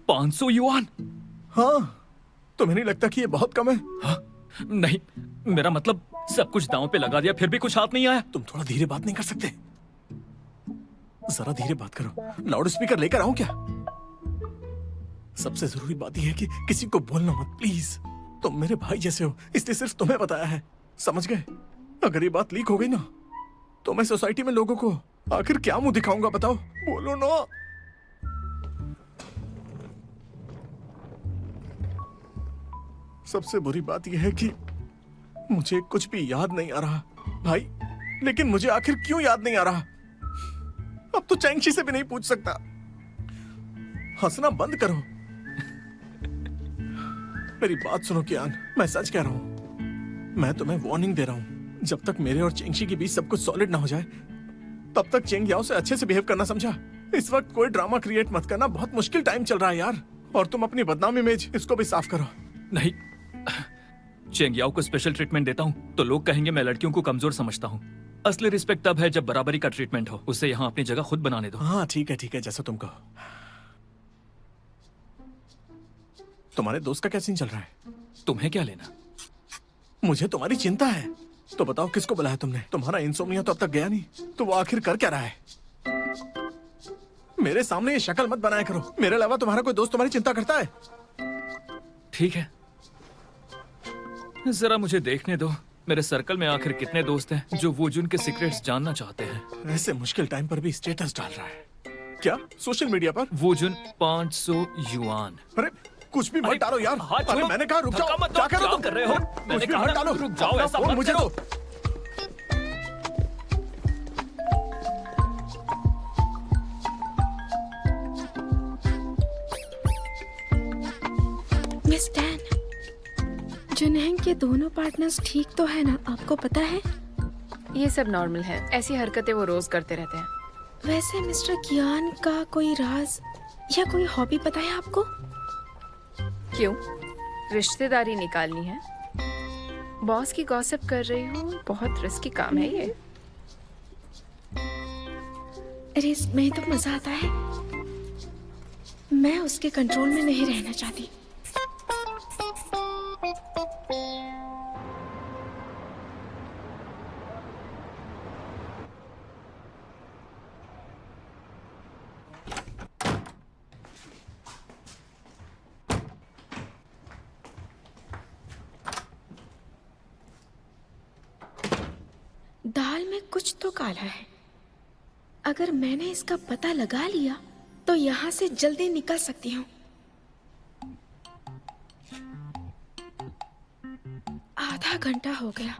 $500 हाँ, तुम्हें नहीं लगता कि ये बहुत कम है? हाँ? नहीं, मेरा मतलब सब कुछ दांव पे लगा दिया फिर भी कुछ हाथ नहीं आया। तुम थोड़ा धीरे बात नहीं कर सकते? जरा धीरे बात करो। लाउड स्पीकर लेकर आऊं क्या? सबसे जरूरी बात यह है कि किसी को बोलना मत प्लीज। तुम मेरे भाई जैसे हो, इसलिए सिर्फ तुम्हें बताया है, समझ गए? अगर ये बात लीक हो गई ना, तो मैं सोसाइटी में लोगों को आखिर क्या मुंह दिखाऊंगा बताओ? बोलो ना। सबसे बुरी बात यह है कि मुझे कुछ भी याद नहीं आ रहा भाई। लेकिन मुझे आखिर क्यों याद नहीं आ रहा? अब तो चैंगशी से भी नहीं पूछ सकता। हंसना बंद करो। मेरी बात सुनो कियान, मैं सच कह रहा हूं। मैं तुम्हें वार्निंग दे रहा हूं। जब तक मेरे और चेंगशी के बीच सब कुछ सॉलिड ना हो जाए, तब तक चेंग याओ से अच्छे से बिहेव करना, समझा? इस वक्त कोई ड्रामा क्रिएट मत करना। बहुत मुश्किल टाइम चल रहा है यार। और तुम अपनी बदनाम इमेज इसको भी साफ करो। नहीं, चेंग याओ को स्पेशल ट्रीटमेंट देता हूँ तो लोग कहेंगे मैं लड़कियों को कमजोर समझता हूँ। असली रिस्पेक्ट तब है जब बराबरी का ट्रीटमेंट हो। उसे यहाँ अपनी जगह खुद बनाने दो। हाँ ठीक है, जैसा तुम कहो। तुम्हारे दोस्त का क्या सीन चल रहा है? तुम्हें क्या लेना? मुझे तुम्हारी चिंता है। तो बताओ किसको बुलाया तुमने? तुम्हारा इंसोम्निया तो अब तक गया नहीं, तो वो आखिर कर क्या रहा है? मेरे सामने ये शक्ल मत बनाया करो। मेरे अलावा तुम्हारा कोई दोस्त तुम्हारी चिंता करता है? ठीक है, जरा मुझे देखने दो। मेरे सर्कल में आखिर कितने दोस्त हैं जो वूजुन के सीक्रेट्स जानना चाहते हैं। ऐसे मुश्किल टाइम पर भी स्टेटस डाल रहा है क्या सोशल मीडिया पर? वूजुन $500। अरे कुछ भी मत डालो यार। हाथ अरे छोड़ो। मैंने कहा रुक धक्का जाओ। मत दो। क्या कर रहे हो तुम? कर रहे हो? कुछ मैंने भी कहा मत ना, डालो। रुक जाओ, अपना ऐसा फोन मत मुझे करो। दो। मिस टैन, जुनैंग के दोनों पार्टनर्स ठीक तो है ना? आपको पता है? ये सब नॉर्मल है। ऐसी हरकतें वो रोज करते रहते हैं। वैसे मिस्टर कियान का कोई राज या कोई हॉबी पता है आपको? क्यों? रिश्तेदारी निकालनी है? बॉस की गॉसिप कर रही हूँ। बहुत रिस्की काम है ये। रिस्क में तो मजा आता है। मैं उसके कंट्रोल में नहीं रहना चाहती। दाल में कुछ तो काला है। अगर मैंने इसका पता लगा लिया तो यहाँ से जल्दी निकल सकती हूँ। आधा घंटा हो गया,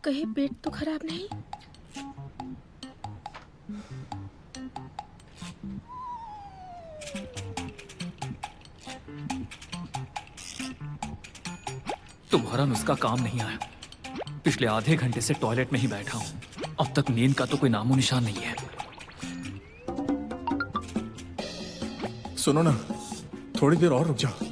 कहीं पेट तो खराब नहीं? तुम्हारा नुस्खा काम नहीं आया। पिछले आधे घंटे से टॉयलेट में ही बैठा हूँ। अब तक नींद का तो कोई नामो निशान नहीं है। सुनो ना, थोड़ी देर और रुक जाओ।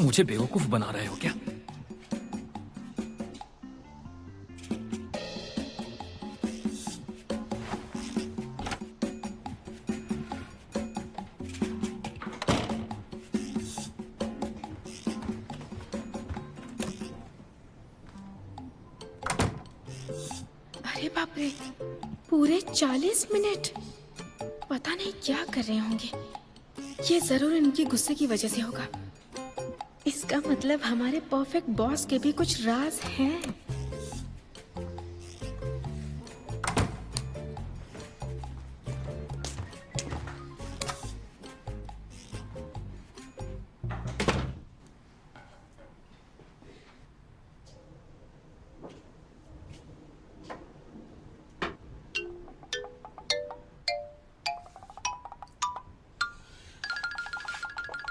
मुझे बेवकूफ बना रहे हो क्या? अरे बाप रे, पूरे 40 मिनट! पता नहीं क्या कर रहे होंगे। ये जरूर इनकी गुस्से की वजह से होगा। इसका मतलब हमारे परफेक्ट बॉस के भी कुछ राज हैं।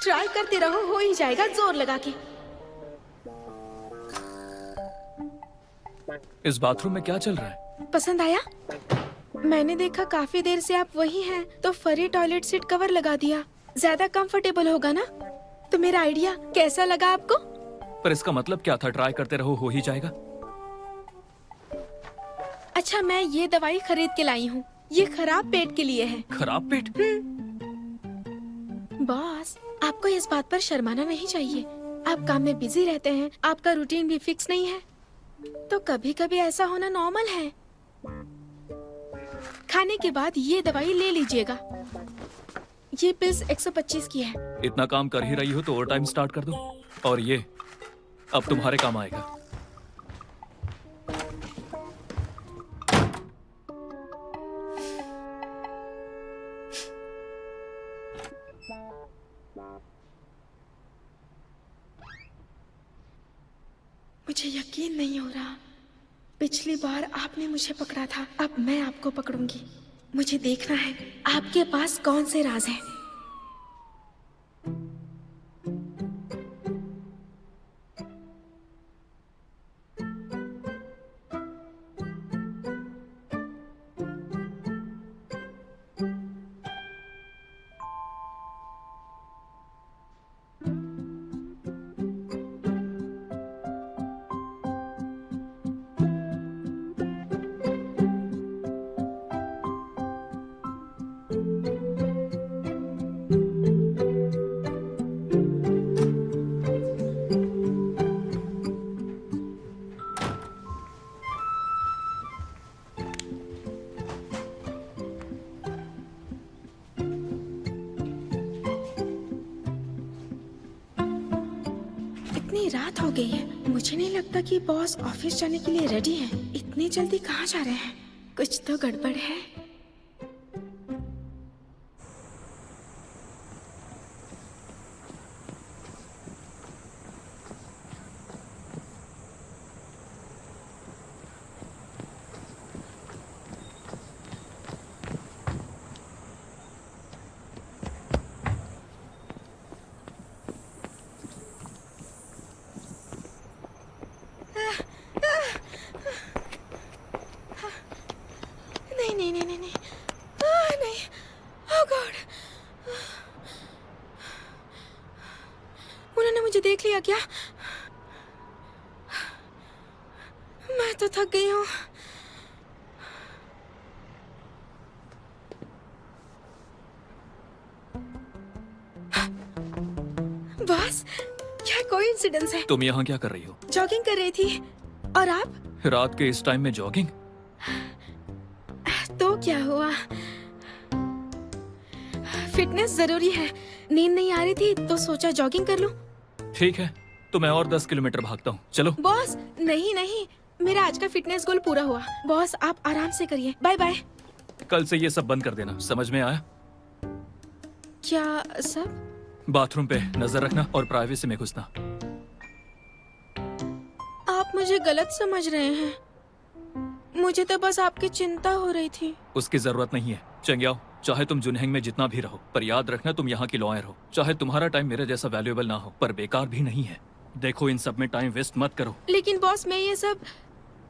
ट्राई करते रहो, हो ही जाएगा जोर लगा के। इस बाथरूम में क्या चल रहा है? पसंद आया? मैंने देखा काफी देर से आप वही हैं, तो फरी टॉयलेट सीट कवर लगा दिया। ज्यादा कंफर्टेबल होगा ना? तो मेरा आइडिया कैसा लगा आपको? पर इसका मतलब क्या था? ट्राई करते रहो, हो ही जाएगा। अच्छा, मैं ये दवाई खरीद के लाई हूँ। ये खराब पेट के लिए है। खराब पेट? बॉस, आपको इस बात पर शर्माना नहीं चाहिए। आप काम में बिजी रहते हैं, आपका रूटीन भी फिक्स नहीं है, तो कभी कभी ऐसा होना नॉर्मल है। खाने के बाद ये दवाई ले लीजिएगा। ये पिल्स 125 की है। इतना काम कर ही रही हो तो ओवर टाइम स्टार्ट कर दो। और ये अब तुम्हारे काम आएगा। मुझे यकीन नहीं हो रहा। पिछली बार आपने मुझे पकड़ा था, अब मैं आपको पकड़ूंगी। मुझे देखना है आपके पास कौन से राज हैं। इतनी रात हो गई है, मुझे नहीं लगता कि बॉस ऑफिस जाने के लिए रेडी हैं। इतनी जल्दी कहाँ जा रहे हैं? कुछ तो गड़बड़ है। नहीं नहीं नहीं नहीं नहीं, नहीं। ओह गॉड, उन्होंने मुझे देख लिया क्या? मैं तो थक गई हूँ। बॉस, क्या कोइंसिडेंस है। तुम यहाँ क्या कर रही हो? जॉगिंग कर रही थी। और आप? रात के इस टाइम में जॉगिंग? तो क्या हुआ? फिटनेस जरूरी है। नींद नहीं आ रही थी तो सोचा जॉगिंग कर लूं। ठीक है, तो मैं और 10 किलोमीटर भागता हूँ। चलो। बॉस, नहीं नहीं, मेरा आज का फिटनेस गोल पूरा हुआ। बॉस, आप आराम से करिए। Bye bye. कल से ये सब बंद कर देना, समझ में आया? क्या सब? बाथरूम पे नजर रखना और प्राइवेसी में घुसना। आप मुझे गलत समझ रहे हैं। मुझे तो बस आपकी चिंता हो रही थी। उसकी जरूरत नहीं है। चंग्याओ, चाहे तुम जुनहेंग में जितना भी रहो, पर याद रखना तुम यहाँ की लॉयर हो। चाहे तुम्हारा टाइम मेरे जैसा वैल्यूएबल ना हो, पर बेकार भी नहीं है। देखो, इन सब में टाइम वेस्ट मत करो। लेकिन बॉस, मैं ये सब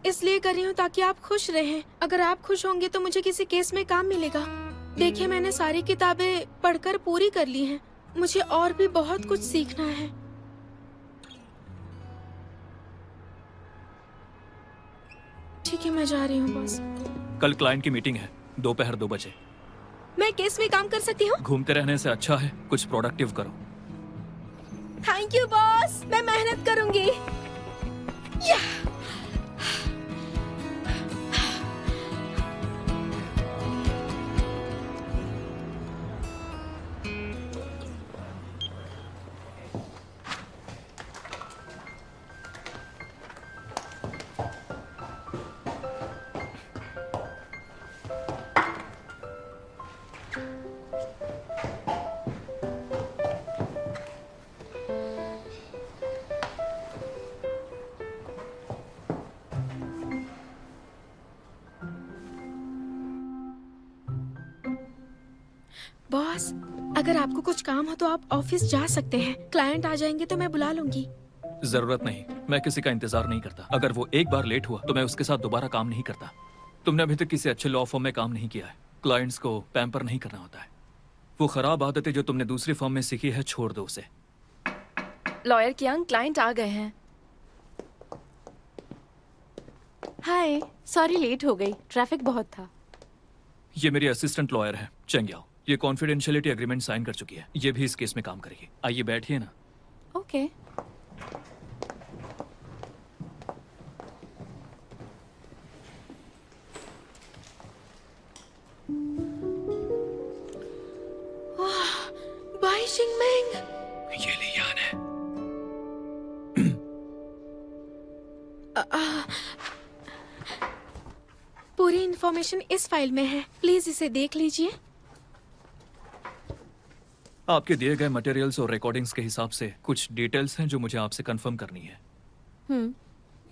इसलिए कर रही हूँ ताकि आप खुश रहें। अगर आप खुश होंगे तो मुझे किसी केस में काम मिलेगा। देखिए, मैंने सारी किताबें पढ़कर पूरी कर ली हैं। मुझे और भी बहुत कुछ सीखना है। ठीक है, मैं जा रही हूँ बॉस। कल क्लाइंट की मीटिंग है, दोपहर 2 बजे। मैं केस में काम कर सकती हूँ? घूमते रहने से अच्छा है कुछ प्रोडक्टिव करो। थैंक यू बॉस, मैं मेहनत करूंगी। या! बॉस, अगर आपको कुछ काम हो तो आप ऑफिस जा सकते हैं। क्लाइंट आ जाएंगे तो मैं बुला लूंगी। जरूरत नहीं, मैं किसी का इंतजार नहीं करता। अगर वो एक बार लेट हुआ तो मैं उसके साथ दोबारा काम नहीं करता। तुमने अभी तक किसी अच्छे लॉ फर्म में काम नहीं किया है। क्लाइंट्स को पैम्पर नहीं करना होता है। वो खराब आदतें जो तुमने दूसरी फर्म में सीखी है, छोड़ दो उसे। लॉयर कियांग, क्लाइंट आ गए हैं। हाय, सॉरी लेट हो गई, ट्रैफिक बहुत था। ये मेरी असिस्टेंट लॉयर है चेंग याओ। ये कॉन्फिडेंशियलिटी एग्रीमेंट साइन कर चुकी है। ये भी इस केस में काम करेगी। आइए बैठिए ना। ओके। बाई शिंगमिंग, ये लियान है। पूरी इंफॉर्मेशन इस फाइल में है, प्लीज इसे देख लीजिए। आपके दिए गए मटेरियल्स और रिकॉर्डिंग्स के हिसाब से कुछ डिटेल्स हैं जो मुझे आपसे कंफर्म करनी है।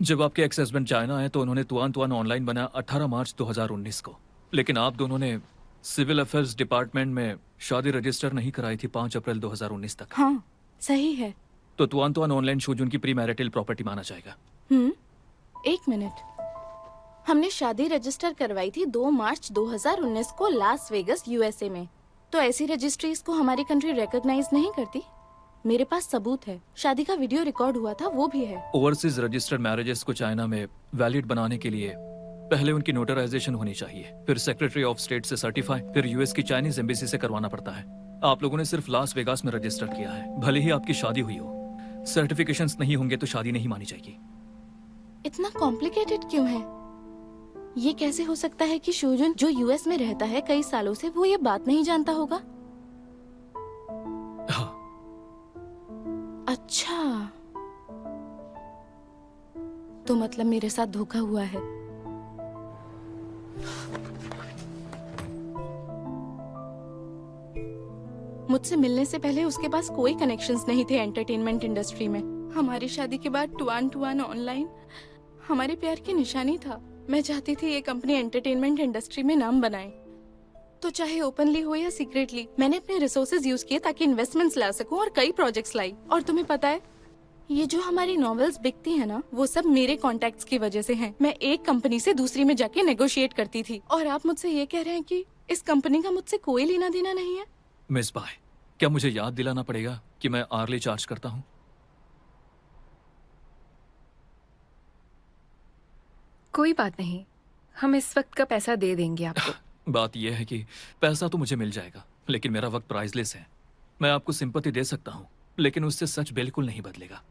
जब आपके एक्स हस्बैंड चाइना आए तो उन्होंने तुआन तुआन ऑनलाइन बनाया 18 मार्च 2019 को, लेकिन आप दोनों ने सिविल अफेयर्स डिपार्टमेंट में शादी रजिस्टर नहीं कराई थी 5 अप्रैल 2019 तक। हाँ, सही है। तो तुआन तुआन ऑनलाइन शूज उनकी प्री मैरिटल प्रॉपर्टी माना जाएगा। एक मिनट, हमने शादी रजिस्टर करवाई थी 2 मार्च 2019 को लास वेगस यूएसए में। तो ऐसी रजिस्ट्रीज को हमारी कंट्री रिकॉग्नाइज नहीं करती। मेरे पास सबूत है, शादी का वीडियो रिकॉर्ड हुआ था, वो भी है। ओवरसीज रजिस्टर्ड मैरिजेस को चाइना में वैलिड बनाने के लिए पहले उनकी नोटराइजेशन होनी चाहिए, फिर सेक्रेटरी ऑफ स्टेट से सर्टिफाई, फिर यूएस की चाइनीज एम्बेसी से करवाना पड़ता है। आप लोगों ने सिर्फ लास वेगास में रजिस्टर किया है। भले ही आपकी शादी हुई हो, सर्टिफिकेशंस नहीं होंगे तो शादी नहीं मानी जाएगी। इतना कॉम्प्लिकेटेड क्यों है? ये कैसे हो सकता है कि शोजुन जो यूएस में रहता है कई सालों से, वो ये बात नहीं जानता होगा? हाँ, अच्छा, तो मतलब मेरे साथ धोखा हुआ है। मुझसे मिलने से पहले उसके पास कोई कनेक्शंस नहीं थे एंटरटेनमेंट इंडस्ट्री में। हमारी शादी के बाद टुआन टुआन ऑनलाइन हमारे प्यार की निशानी था। मैं चाहती थी ये कंपनी एंटरटेनमेंट इंडस्ट्री में नाम बनाए, तो चाहे ओपनली हो या सीक्रेटली। मैंने अपने रिसोर्सेज यूज किए ताकि इन्वेस्टमेंट्स ला सकूं और कई प्रोजेक्ट्स लाई। और तुम्हें पता है, ये जो हमारी नॉवेल्स बिकती है ना, वो सब मेरे कॉन्टेक्ट्स की वजह से हैं। मैं एक कंपनी से दूसरी में जाके नेगोशिएट करती थी, और आप मुझसे ये कह रहे हैं कि इस कंपनी का मुझसे कोई लेना देना नहीं है? मिस बाय, क्या मुझे याद दिलाना पड़ेगा कि मैं आर्ली चार्ज करता हूँ? कोई बात नहीं, हम इस वक्त का पैसा दे देंगे आपको। बात यह है कि पैसा तो मुझे मिल जाएगा, लेकिन मेरा वक्त प्राइसलेस है। मैं आपको सिंपैथी दे सकता हूँ, लेकिन उससे सच बिल्कुल नहीं बदलेगा।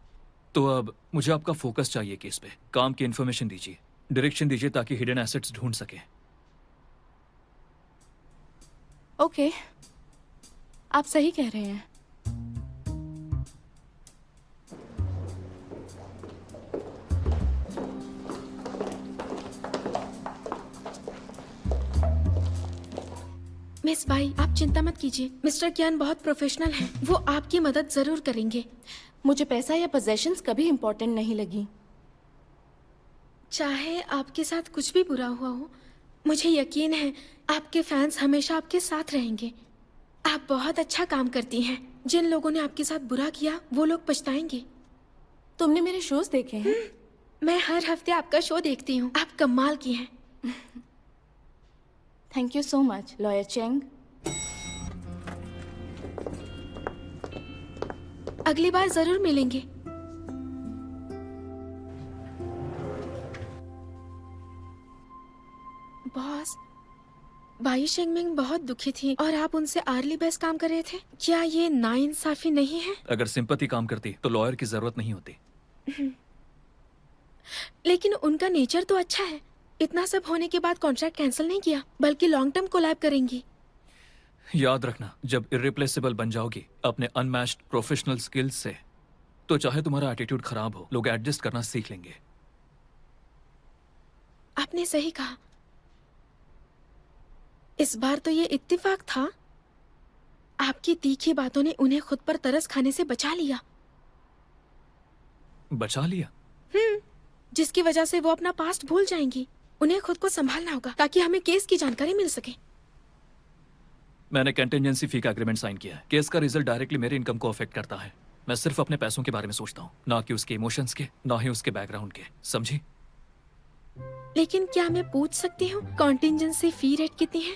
तो अब मुझे आपका फोकस चाहिए केस पे। काम की इन्फॉर्मेशन दीजिए, डायरेक्शन दीजिए ताकि हिडन एसेट्स ढूंढ सके। ओके, आप सही कह रहे हैं। मिस बाई, आप चिंता मत कीजिए। मिस्टर कियान बहुत प्रोफेशनल हैं, वो आपकी मदद जरूर करेंगे। मुझे पैसा या पोजेशंस कभी इम्पोर्टेंट नहीं लगी। चाहे आपके साथ कुछ भी बुरा हुआ हो, मुझे यकीन है आपके फैंस हमेशा आपके साथ रहेंगे। आप बहुत अच्छा काम करती हैं। जिन लोगों ने आपके साथ बुरा किया, वो लोग पछताएंगे। तुमने मेरे शोज देखे हैं? मैं हर हफ्ते आपका शो देखती हूँ। आप कमाल की हैं। Thank you so much, lawyer Cheng. अगली बार जरूर मिलेंगे। बॉस, बाई शेंगमिंग बहुत दुखी थी और आप उनसे आर्ली बेस काम कर रहे थे। क्या ये नाइंसाफी नहीं है? अगर सिंपैथी काम करती तो लॉयर की जरूरत नहीं होती। लेकिन उनका नेचर तो अच्छा है। इतना सब होने के बाद कॉन्ट्रैक्ट कैंसिल नहीं किया, बल्कि लॉन्ग टर्म कोलैब करेंगी। याद रखना, जब इर्रिप्लेसेबल बन जाओगी अपने अनमैच्ड प्रोफेशनल स्किल्स से, तो चाहे तुम्हारा एटीट्यूड खराब हो, लोग एडजस्ट करना सीख लेंगे। आपने सही कहा। इस बार तो ये इत्तेफाक था। आपकी तीखी बातों ने उन्हें खुद पर तरस खाने से बचा लिया। बचा लिया? जिसकी वजह से वो अपना पास्ट भूल जाएंगी। उन्हें खुद को संभालना होगा ताकि हमें केस की जानकारी मिल सके। मैंने कंटिजेंसी फी का एग्रीमेंट साइन किया है। केस का रिजल्ट डायरेक्टली मेरे इनकम को अफेक्ट करता है। मैं सिर्फ अपने पैसों के बारे में सोचता हूँ, ना कि उसके इमोशंस के, ना ही उसके बैकग्राउंड के। समझी? लेकिन क्या मैं पूछ सकती हूँ कॉन्टिजेंसी फी रेट कितनी है?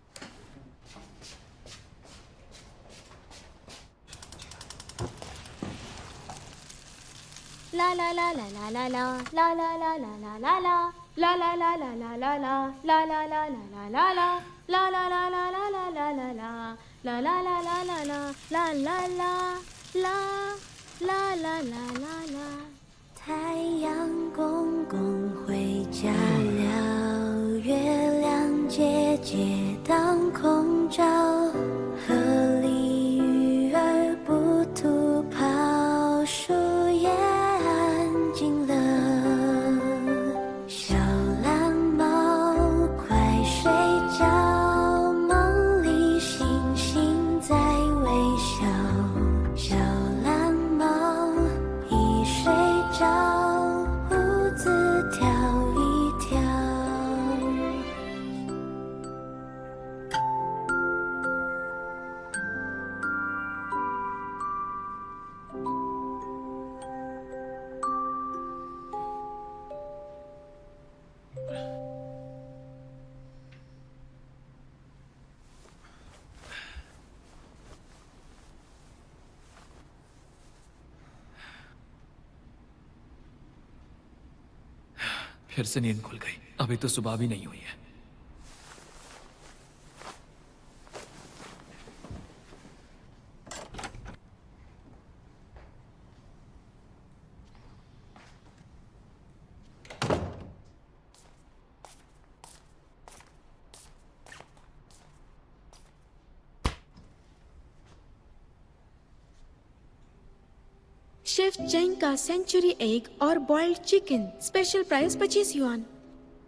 太阳公公回家了，月亮姐姐当空照，河里鱼儿不吐泡，树叶安静了。小蓝猫快睡觉，梦里星星在微笑。小蓝猫一睡着，胡子跳一跳。फिर से नींद खुल गई। अभी तो सुबह भी नहीं हुई है। शेफ चेंग का सेंचुरी एग और boiled chicken special price 25 yuan.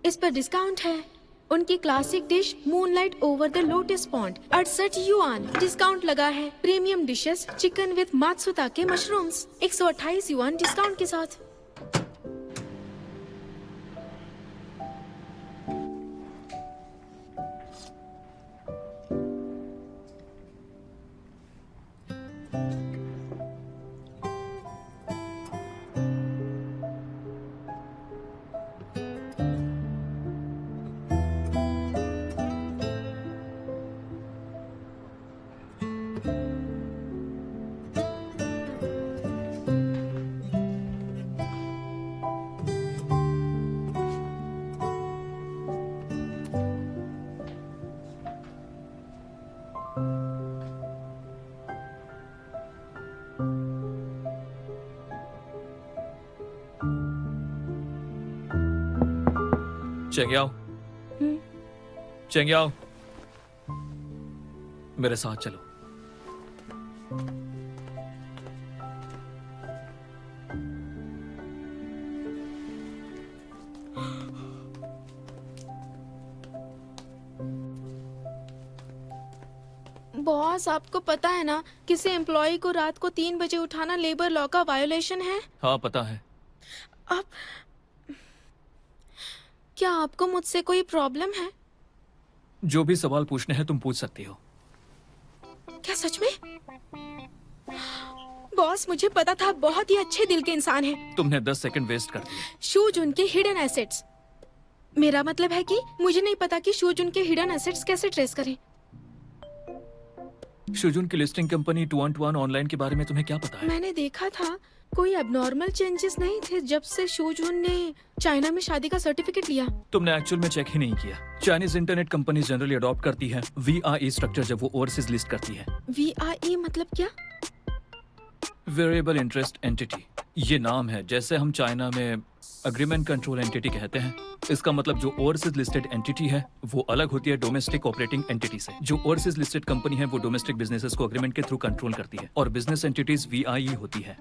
इस पर डिस्काउंट है। उनकी classic dish moonlight over the lotus pond 68 yuan discount लगा है। Premium dishes chicken with matsutake mushrooms 128 yuan discount के साथ। चेंगयाओ, चेंगयाओ, मेरे साथ चलो। बॉस, आपको पता है ना किसी एम्प्लॉय को रात को 3 बजे उठाना लेबर लॉ का वायोलेशन है। हाँ पता है। आप क्या आपको मुझसे कोई प्रॉब्लम है? जो भी सवाल पूछने हैं तुम पूछ सकती हो। क्या सच में? बॉस, मुझे पता था, बहुत ही अच्छे दिल के इंसान हैं। तुमने 10 सेकंड वेस्ट कर दिए। शूज उनके हिडन एसेट्स। मेरा मतलब है कि मुझे नहीं पता कि शूज उनके हिडन एसेट्स कैसे ट्रेस करें। शुजुन की लिस्टिंग कंपनी 212 ऑनलाइन के बारे में तुम्हें क्या पता है? मैंने देखा था कोई एबनॉर्मल चेंजेस नहीं थे जब से शूजुन ने चाइना में शादी का सर्टिफिकेट लिया। तुमने एक्चुअल में चेक ही नहीं किया। Chinese internet company generally adopt करती है VIE स्ट्रक्चर जब वो ओवरसीज लिस्ट करती है। VIE मतलब क्या? वेरिएबल इंटरेस्ट एंटिटी, ये नाम है। जैसे हम चाइना में अग्रीमेंट कंट्रोल एंटिटी कहते हैं, इसका मतलब जो ओवरसीज लिस्टेड एंटिटी है वो अलग होती है डोमेस्टिक ऑपरेटिंग एंटिटी से। जो ओवरसीज लिस्टेड कंपनी है वो डोमेस्टिक बिजनेसेस को अग्रीमेंट के थ्रू कंट्रोल करती है और बिजनेस एंटिटीज VIE होती है।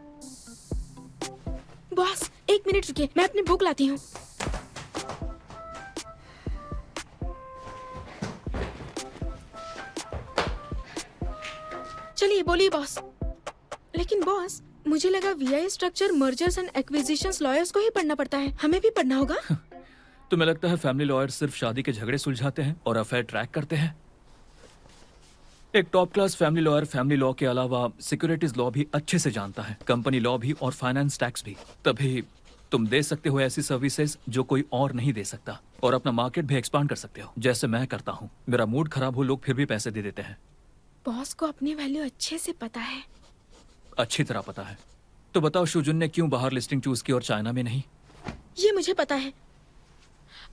बॉस, 1 मिनट रुकिए, मैं अपनी बुक लाती हूँ। चलिए बोलिए बॉस। लेकिन बॉस, मुझे लगा VIE structure mergers and acquisitions lawyers को ही पढ़ना पड़ता है, हमें भी पढ़ना होगा। तुम्हें लगता है फैमिली लॉयर सिर्फ शादी के झगड़े सुलझाते हैं और अफेयर ट्रैक करते हैं? एक top class family lawyer family law के अलावा सिक्योरिटीज लॉ भी अच्छे से जानता है, कंपनी लॉ भी और फाइनेंस टैक्स भी। तभी तुम दे सकते हो ऐसी सर्विसेज जो कोई और नहीं दे सकता, और अपना मार्केट भी एक्सपांड कर सकते हो, जैसे मैं करता हूँ। मेरा मूड खराब हो, लोग फिर भी पैसे दे देते हैं। बॉस को अपनी वैल्यू अच्छे से पता है। अच्छी तरह पता है। तो बताओ शुजुन ने क्यों बाहर लिस्टिंग चूज की और चाइना में नहीं? ये मुझे पता है।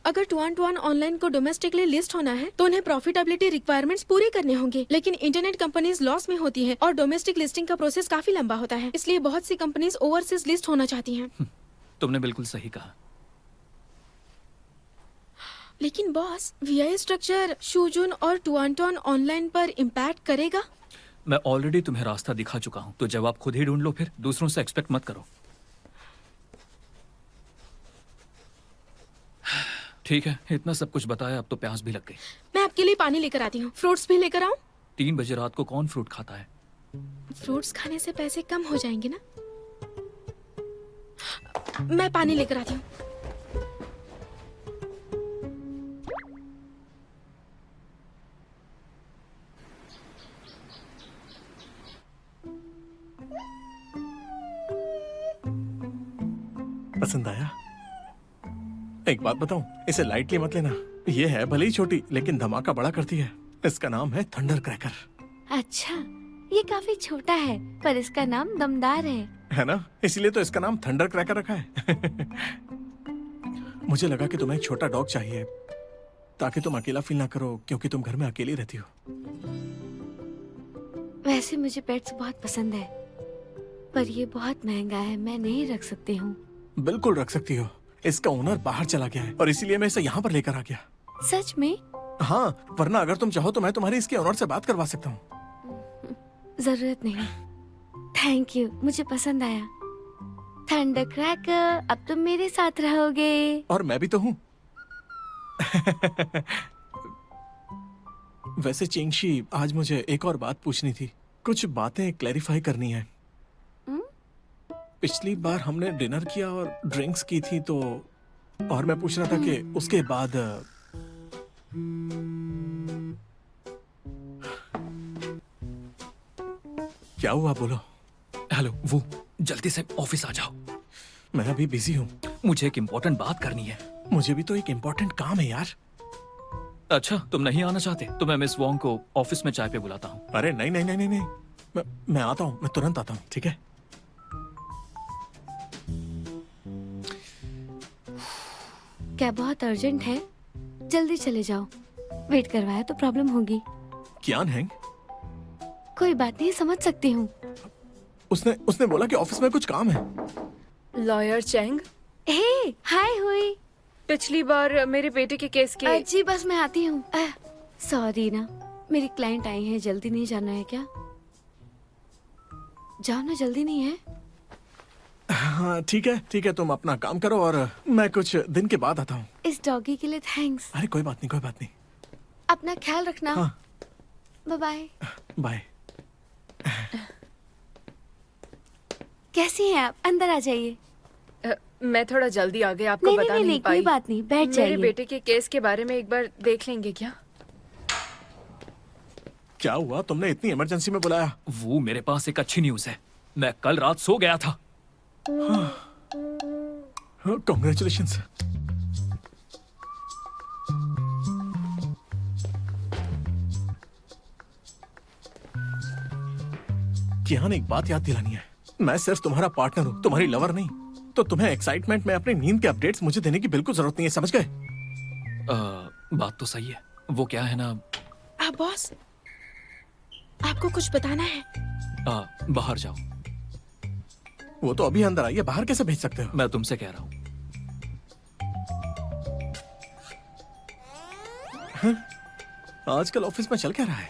अगर टुआन टुआन ऑनलाइन को डोमेस्टिकली लिस्ट होना है तो उन्हें प्रॉफिटेबिलिटी रिक्वायरमेंट्स पूरे करने होंगे, लेकिन इंटरनेट कंपनीज लॉस में होती हैं और डोमेस्टिक लिस्टिंग का प्रोसेस काफी लंबा होता है, इसलिए बहुत सी कंपनीज ओवरसीज लिस्ट होना चाहती हैं। तुमने बिल्कुल सही कहा। लेकिन बॉस, वीआई स्ट्रक्चर शुजुन और टुआन टुआन ऑनलाइन पर इम्पैक्ट करेगा? मैं ऑलरेडी तुम्हें रास्ता दिखा चुका हूँ, तो जवाब खुद ही ढूंढ लो, फिर दूसरों से एक्सपेक्ट मत करो। ठीक है, इतना सब कुछ बताया, अब तो प्यास भी लग गई। मैं आपके लिए पानी लेकर आती हूँ। फ्रूट्स भी लेकर आऊँ? 3 बजे रात को कौन फ्रूट खाता है? फ्रूट्स खाने से पैसे कम हो जाएंगे ना। मैं पानी लेकर आती हूँ। पसंद आया? एक बात बताऊं, इसे लाइटली मत लेना। ये है भले ही छोटी, लेकिन धमाका बड़ा करती है। इसका नाम है थंडर क्रैकर। अच्छा, ये काफी छोटा है पर इसका नाम दमदार है ना? इसीलिए तो इसका नाम थंडर क्रैकर रखा है। मुझे लगा कि तुम्हें एक छोटा डॉग चाहिए ताकि तुम अकेला फील ना करो, क्योंकि तुम घर में अकेली रहती हो। वैसे मुझे पेट्स बहुत पसंद है, पर ये बहुत महंगा है, मैं नहीं रख सकती हूँ। बिल्कुल रख सकती हो। इसका ओनर बाहर चला गया है और इसीलिए मैं इसे यहाँ पर लेकर आ गया। सच में? हाँ, वरना अगर तुम चाहो तो मैं तुम्हारी इसके ओनर से बात करवा सकता हूँ। जरूरत नहीं, थैंक यू, मुझे पसंद आया। थंडर क्रैकर, अब तुम मेरे साथ रहोगे। और मैं भी तो हूँ। वैसे चिंगशी, आज मुझे एक और बात पूछनी थी, कुछ बातें क्लैरिफाई करनी है। पिछली बार हमने डिनर किया और ड्रिंक्स की थी, तो और मैं पूछ रहा था कि उसके बाद क्या हुआ, बोलो। हेलो, वो जल्दी से ऑफिस आ जाओ। मैं अभी बिजी हूँ। मुझे एक इम्पोर्टेंट बात करनी है। मुझे भी तो एक इम्पोर्टेंट काम है यार। अच्छा, तुम नहीं आना चाहते तो मैं मिस वोंग को ऑफिस में चाय पे बुलाता हूँ। अरे नहीं नहीं नहीं नहीं नहीं, मैं आता हूँ, मैं तुरंत आता हूँ, ठीक है? क्या बहुत अर्जेंट है? जल्दी चले जाओ, वेट करवाया तो प्रॉब्लम होगी। कियान हैंग? कोई बात नहीं, समझ सकती हूँ। उसने बोला कि ऑफिस में कुछ काम है। लॉयर चेंग, हे, हाय हुई। पिछली बार मेरे बेटे के केस के जी बस मैं आती हूँ। सॉरी ना, मेरी क्लाइंट आई है, जल्दी नहीं जाना है क्या? जाओ ना, जल्दी नहीं है? हाँ ठीक है, तुम अपना काम करो और मैं कुछ दिन के बाद आता हूँ। इस डॉगी के लिए थैंक्स। अरे कोई बात नहीं। अपना ख्याल रखना। हाँ। Bye bye. बाय। कैसी हैं आप? अंदर आ जाइए। मैं थोड़ा जल्दी आ गई, आपको नहीं बता नहीं नहीं नहीं, कोई पाई। बात नहीं, बैठ मेरे जाइए। बेटे के केस के बारे में एक बार देख लेंगे क्या? क्या हुआ, तुमने इतनी इमरजेंसी में बुलाया? वो मेरे पास एक अच्छी न्यूज है। मैं कल रात सो गया था। कॉन्ग्रेचुलेशंस। कियान, एक बात याद दिलानी है, मैं सिर्फ तुम्हारा पार्टनर हूँ, तुम्हारी लवर नहीं। तो तुम्हें एक्साइटमेंट में अपनी नींद के अपडेट्स मुझे देने की बिल्कुल जरूरत नहीं है, समझ गए? बात तो सही है। वो क्या है ना, बॉस, आपको कुछ बताना है। बाहर जाओ। वो तो अभी अंदर आई है, बाहर कैसे भेज सकते हो? मैं तुमसे कह रहा हूँ। आजकल ऑफिस में चल क्या रहा है?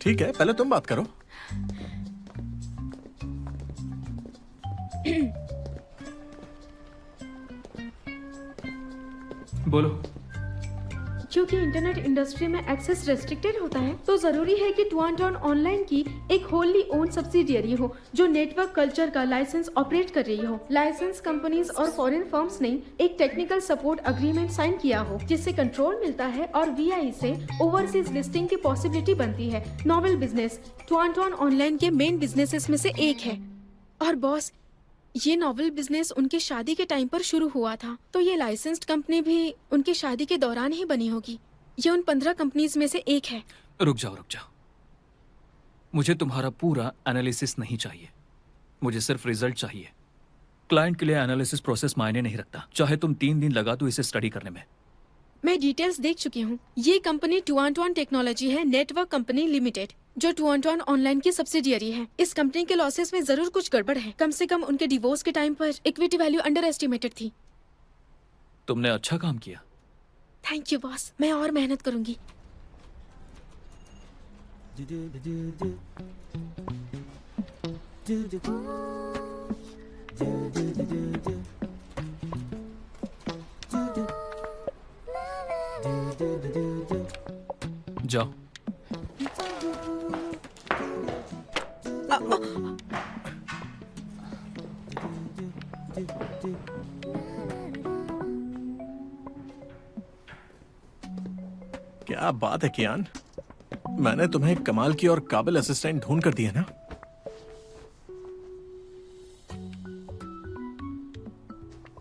ठीक है, पहले तुम बात करो। बोलो। क्योंकि इंटरनेट इंडस्ट्री में एक्सेस रेस्ट्रिक्टेड होता है, तो जरूरी है कि टुआन टुआन ऑनलाइन की एक होली ओन सब्सिडियरी हो जो नेटवर्क कल्चर का लाइसेंस ऑपरेट कर रही हो। लाइसेंस कंपनीज और फॉरेन फर्म्स ने एक टेक्निकल सपोर्ट अग्रीमेंट साइन किया हो, जिससे कंट्रोल मिलता है और वीआई से ओवरसीज लिस्टिंग की पॉसिबिलिटी बनती है। नॉवेल बिजनेस टुआन टुआन ऑनलाइन के मेन बिजनेसेस में से एक है। और बॉस, ये नॉवल बिजनेस उनके शादी के टाइम पर शुरू हुआ था, तो ये लाइसेंस्ड कंपनी भी उनकी शादी के दौरान ही बनी होगी। ये उन 15 कंपनीज में से एक है। रुक जाओ। मुझे तुम्हारा पूरा एनालिसिस नहीं चाहिए, मुझे सिर्फ रिजल्ट चाहिए। क्लाइंट के लिए एनालिसिस प्रोसेस मायने नहीं रखता, चाहे तुम 3 दिन लगा दो इसे स्टडी करने में। मैं डिटेल्स देख चुकी हूँ। ये कंपनी टुआन टेक्नोलॉजी है, नेटवर्क कंपनी लिमिटेड, जो टुआन ऑनलाइन की सब्सिडियरी है। इस कंपनी के लॉसेस में जरूर कुछ गड़बड़ है। कम से कम उनके डिवोर्स के टाइम पर इक्विटी वैल्यू अंडर एस्टिमेटेड थी। तुमने अच्छा काम किया। थैंक यू बॉस, मैं और मेहनत करूंगी। जाओ। क्या बात है कियान, मैंने तुम्हें एक कमाल की और काबिल असिस्टेंट ढूंढ कर दी है ना।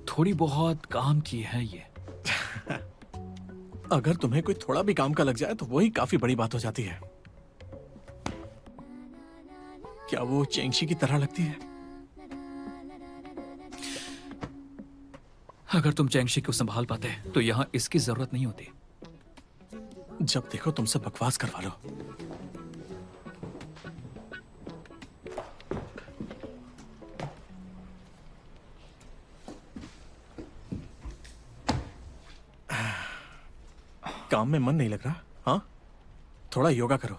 थोड़ी बहुत काम की है ये। अगर तुम्हें कोई थोड़ा भी काम का लग जाए तो वही काफी बड़ी बात हो जाती है। क्या वो चेंगशी की तरह लगती है? अगर तुम चैंगशी को संभाल पाते तो यहाँ इसकी जरूरत नहीं होती। जब देखो तुमसे बकवास करवा लो। काम में मन नहीं लग रहा? हाँ, थोड़ा योगा करो।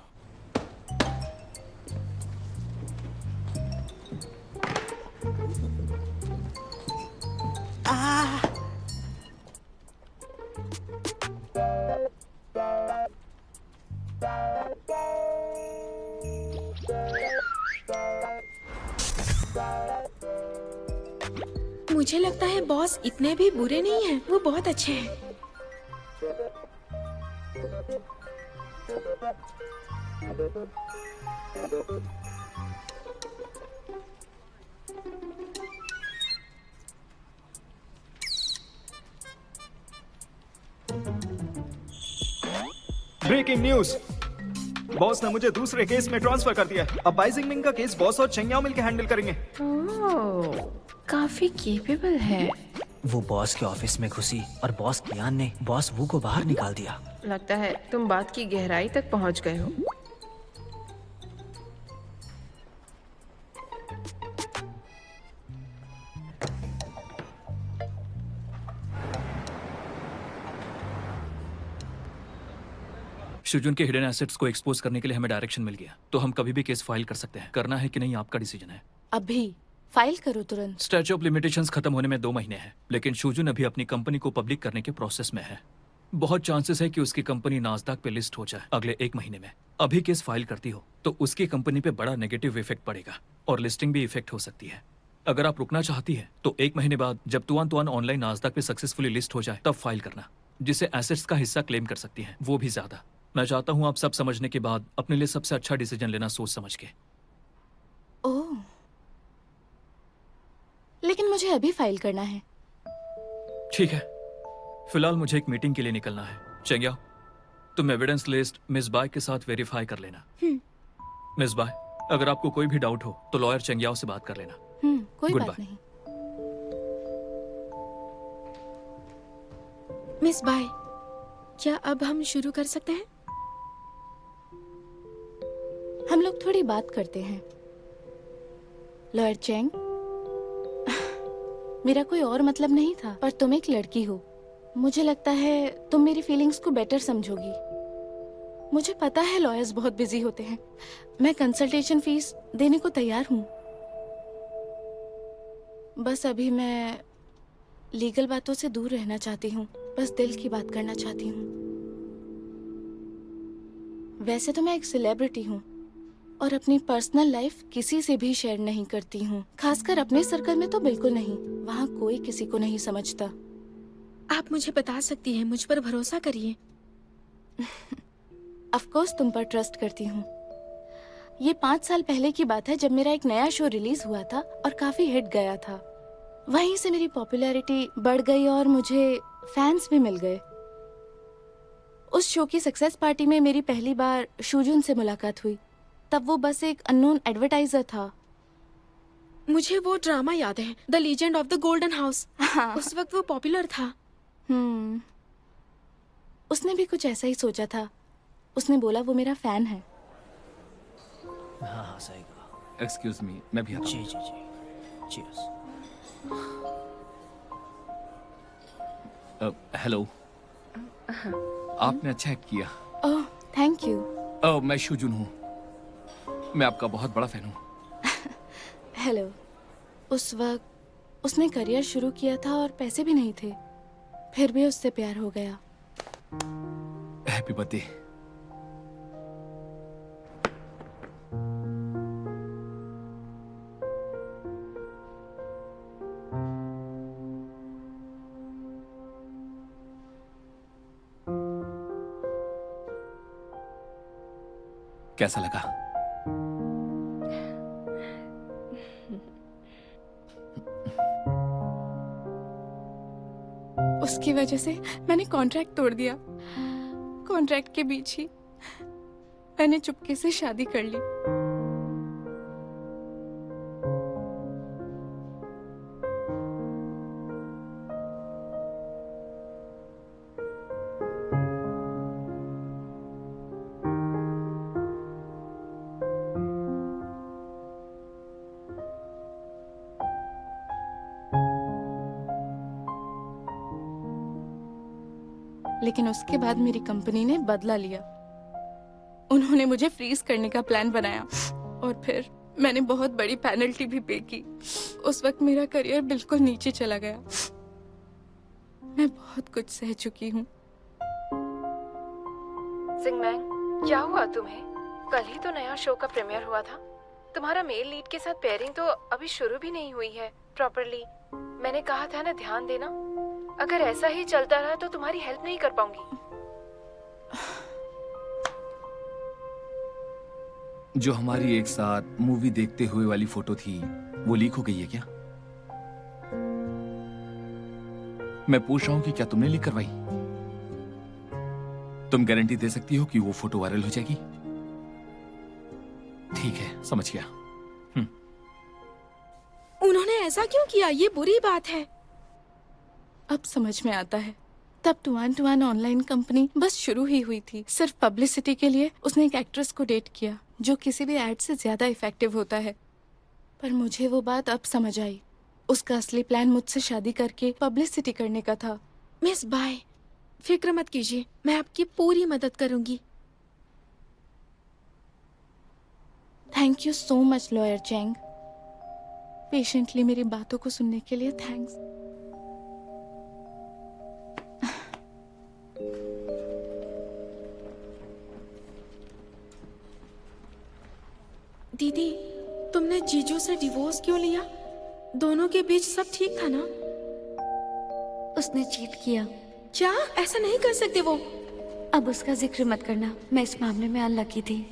मुझे लगता है बॉस इतने भी बुरे नहीं हैं, वो बहुत अच्छे हैं। ब्रेकिंग न्यूज, बॉस ने मुझे दूसरे केस में ट्रांसफर कर दिया है। अब बाइजिंग मिंग का केस बॉस और चेंगयाओ मिलकर हैंडल करेंगे। ओह, काफी केपेबल है। वो बॉस के ऑफिस में घुसी और बॉस कियान ने बॉस वू को बाहर निकाल दिया। लगता है तुम बात की गहराई तक पहुंच गए हो। शुजुन के हिडन एसेट्स को एक्सपोज करने के लिए हमें डायरेक्शन मिल गया, तो हम कभी भी केस फाइल कर सकते हैं। करना है कि नहीं आपका डिसीजन है। अभी फाइल करो तुरंत। स्टैच्यू ऑफ लिमिटेशंस खत्म होने में 2 महीने हैं, लेकिन शुजुन अभी अपनी कंपनी को पब्लिक करने के प्रोसेस में है। बहुत चांसेस है कि उसकी कंपनी नास्दाक पे लिस्ट हो जाए अगले 1 महीने में। अभी केस फाइल करती हो तो उसकी कंपनी पे बड़ा नेगेटिव इफेक्ट पड़ेगा और लिस्टिंग भी इफेक्ट हो सकती है। अगर आप रुकना चाहती है तो 1 महीने बाद जब तुआन ऑनलाइन नास्दाक पे सक्सेसफुली लिस्ट हो जाए तब फाइल करना, जिससे एसेट्स का हिस्सा क्लेम कर सकती है, वो भी ज्यादा। मैं चाहता हूँ आप सब समझने के बाद अपने लिए सबसे अच्छा डिसीजन लेना, सोच समझ के। ओह, लेकिन मुझे अभी फाइल करना है। ठीक है, फिलहाल मुझे एक मीटिंग के लिए निकलना है। चेंगयाओ, तुम एविडेंस लिस्ट मिस बाय के साथ वेरीफाई कर लेना। मिस बाय, अगर आपको कोई भी डाउट हो तो लॉयर चेंगयाओ से बात कर लेना। कोई Goodbye. बात नहीं। मिस बाय, क्या अब हम शुरू कर सकते हैं? हम लोग थोड़ी बात करते हैं। लॉयर चेंग, मेरा कोई और मतलब नहीं था, पर तुम एक लड़की हो। मुझे लगता है तुम मेरी फीलिंग्स को बेटर समझोगी। मुझे पता है लॉयर्स बहुत बिजी होते हैं। मैं कंसल्टेशन फीस देने को तैयार हूँ। बस अभी मैं लीगल बातों से दूर रहना चाहती हूँ, बस दिल की बात करना चाहती हूँ। वैसे तो मैं एक सेलिब्रिटी हूँ और अपनी पर्सनल लाइफ किसी से भी शेयर नहीं करती हूँ, खासकर अपने सर्कल में तो बिल्कुल नहीं। वहाँ कोई किसी को नहीं समझता। आप मुझे बता सकती हैं, मुझ पर भरोसा करिए। ऑफ कोर्स तुम पर ट्रस्ट करती हूँ। ये 5 साल पहले की बात है जब मेरा एक नया शो रिलीज हुआ था और काफी हिट गया था। वहीं से मेरी पॉपुलैरिटी बढ़ गई और मुझे फैंस भी मिल गए। उस शो की सक्सेस पार्टी में मेरी पहली बार शुजुन से मुलाकात हुई। तब वो बस एक अननोन एडवर्टाइजर था। मुझे वो ड्रामा याद है, the legend of the golden house. हाँ। उस वक्त वो पॉपुलर था। उसने भी कुछ ऐसा ही सोचा था। उसने बोला वो मेरा फैन है। हाँ हाँ सही कहा। एक्सक्यूज मी, मैं भी आता जी हूँ। जी जी। चीयर्स। हेलो। आपने अच्छा एक्ट किया। Oh thank you. मैं शुजुन हूँ, मैं आपका बहुत बड़ा फैन हूँ। हेलो। उस वक्त उसने करियर शुरू किया था और पैसे भी नहीं थे, फिर भी उससे प्यार हो गया। Happy birthday. कैसा लगा? उसकी वजह से मैंने कॉन्ट्रैक्ट तोड़ दिया। कॉन्ट्रैक्ट के बीच ही मैंने चुपके से शादी कर ली। लेकिन उसके बाद मेरी कंपनी ने बदला लिया। उन्होंने मुझे फ्रीज करने का प्लान बनाया और फिर मैंने बहुत बड़ी पेनल्टी भी पे की। उस वक्त मेरा करियर बिल्कुल नीचे चला गया। मैं बहुत कुछ सह चुकी हूँ। जिंगमैंग, क्या हुआ तुम्हें? कल ही तो नया शो का प्रीमियर हुआ था। तुम्हारा मेल लीड के साथ पेयरिंग तो अभी शुरू भी नहीं हुई है प्रॉपरली। मैंने कहा था ना, ध्यान देना। अगर ऐसा ही चलता रहा तो तुम्हारी हेल्प नहीं कर पाऊंगी। जो हमारी एक साथ मूवी देखते हुए वाली फोटो थी, वो लीक हो गई है क्या? मैं पूछ रहा हूं कि क्या तुमने लीक करवाई? तुम गारंटी दे सकती हो कि वो फोटो वायरल हो जाएगी? ठीक है, समझ गया। उन्होंने ऐसा क्यों किया? ये बुरी बात है। अब समझ में आता है। तब टू-1 ऑनलाइन कंपनी बस शुरू ही हुई थी। सिर्फ पब्लिसिटी के लिए उसने एक एक्ट्रेस को डेट किया, जो किसी भी एड से ज्यादा इफेक्टिव होता है। पर मुझे वो बात अब समझ आई। उसका असली प्लान मुझसे शादी करके पब्लिसिटी करने का था। मिस बाय, फिक्र मत कीजिए, मैं आपकी पूरी मदद करूंगी। Thank you so much lawyer Chang. Patiently मेरी बातों को सुनने के लिए थैंक्स। दीदी, तुमने जीजू से डिवोर्स क्यों लिया? दोनों के बीच सब ठीक था ना? उसने चीट किया। क्या? ऐसा नहीं कर सकते वो। अब उसका जिक्र मत करना। मैं इस मामले में अनलकी थी।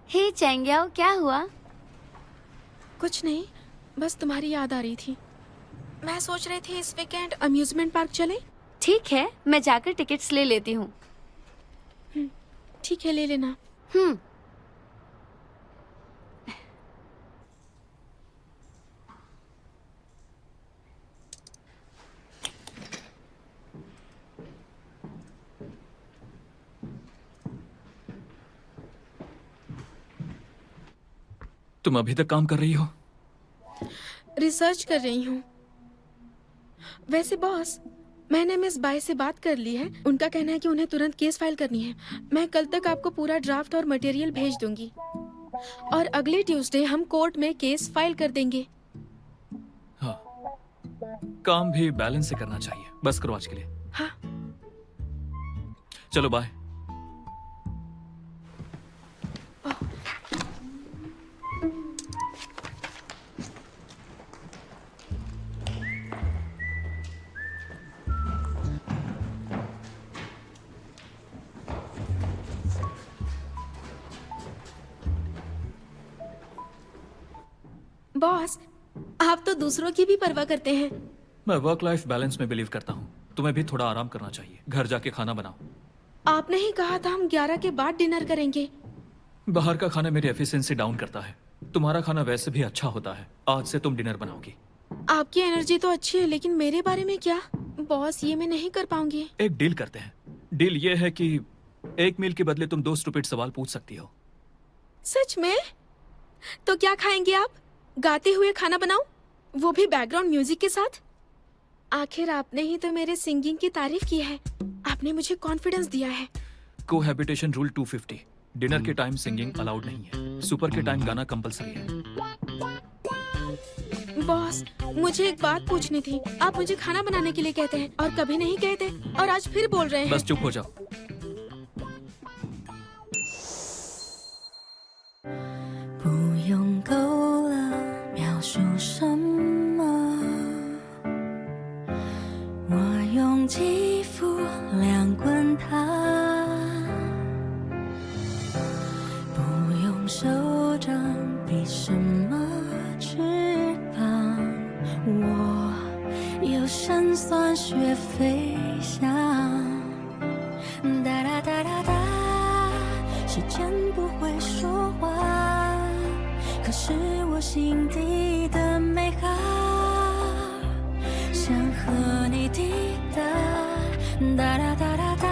हे चैंग्याओ, क्या हुआ? कुछ नहीं, बस तुम्हारी याद आ रही थी। मैं सोच रही थी इस वीकेंड अम्यूजमेंट पार्क चलें। ठीक है, मैं जाकर टिकट्स ले लेती हूँ। ठीक है, ले लेना। तुम अभी तक काम कर रही हो? रिसर्च कर रही हूँ। वैसे बॉस, मैंने मिस बाय से बात कर ली है। उनका कहना है कि उन्हें तुरंत केस फाइल करनी है। मैं कल तक आपको पूरा ड्राफ्ट और मटेरियल भेज दूंगी और अगले ट्यूसडे हम कोर्ट में केस फाइल कर देंगे। हाँ, काम भी बैलेंस से करना चाहिए। बस करो आज के लिए। हाँ, चलो बाय। बॉस, आप तो दूसरों की भी परवाह करते हैं। मैं वर्क लाइफ बैलेंस में बिलीव करता हूँ। तुम्हें भी थोड़ा आराम करना चाहिए। घर जाके खाना बनाओ। आपने ही कहा था हम 11 के बाद डिनर करेंगे। बाहर का खाना मेरी एफिशिएंसी डाउन करता है। तुम्हारा खाना वैसे भी अच्छा होता है। आज से तुम डिनर बनाओगी। आपकी एनर्जी तो अच्छी है, लेकिन मेरे बारे में क्या? बॉस, ये मैं नहीं कर पाऊंगी। एक डील करते हैं। डील ये है कि एक मील के बदले तुम 2 स्टूपिड सवाल पूछ सकती हो। सच में? तो क्या खाएंगे आप? गाते हुए खाना बनाऊं, वो भी बैकग्राउंड म्यूजिक के साथ? आखिर आपने ही तो मेरे सिंगिंग की तारीफ की है। आपने मुझे कॉन्फिडेंस दिया है। Cohabitation rule 250। डिनर के टाइम सिंगिंग अलाउड नहीं है। सुपर के टाइम गाना कंपलसरी है। बॉस, मुझे एक बात पूछनी थी। आप मुझे खाना बनाने के लिए कहते हैं और कभी नहीं कहते, और आज फिर बोल रहे हैं। बस चुप हो जाओ। 不用够了，描述什么？我用肌肤量滚它，不用手掌比什么翅膀，我有神算学飞翔。哒哒哒哒哒，时间不会说话。可是我心底的美好，想和你抵达，哒哒哒哒哒，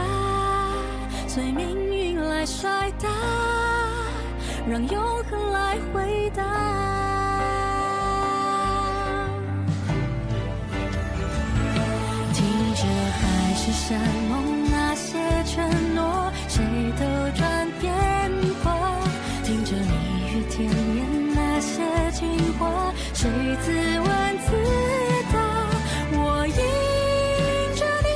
随命运来甩大，让永恒来回答。听着海誓山盟那些承诺，谁都转变化。听着蜜语甜言那些情话，谁自问自答。我迎着你，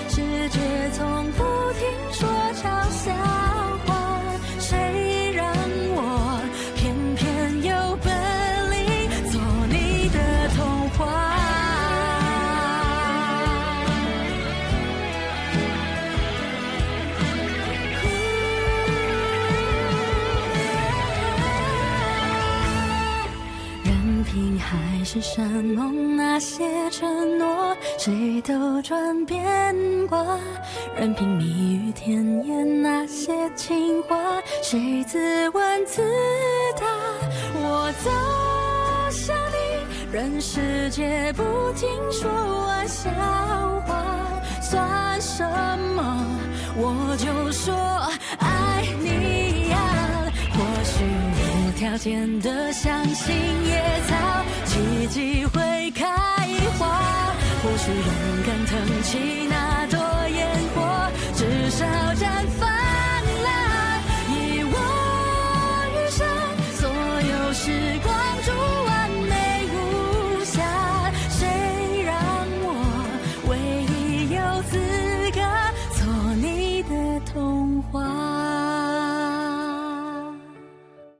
世界从不停说嘲笑话，谁让我偏偏有本领做你的童话。任凭海誓山盟那些承诺，谁都转变过。任凭蜜语甜言那些情话，谁自问自答。我走向你，任世界不停说玩笑话，算什么？我就说爱你呀。或许无条件的相信野草奇迹会开花，或许勇敢腾起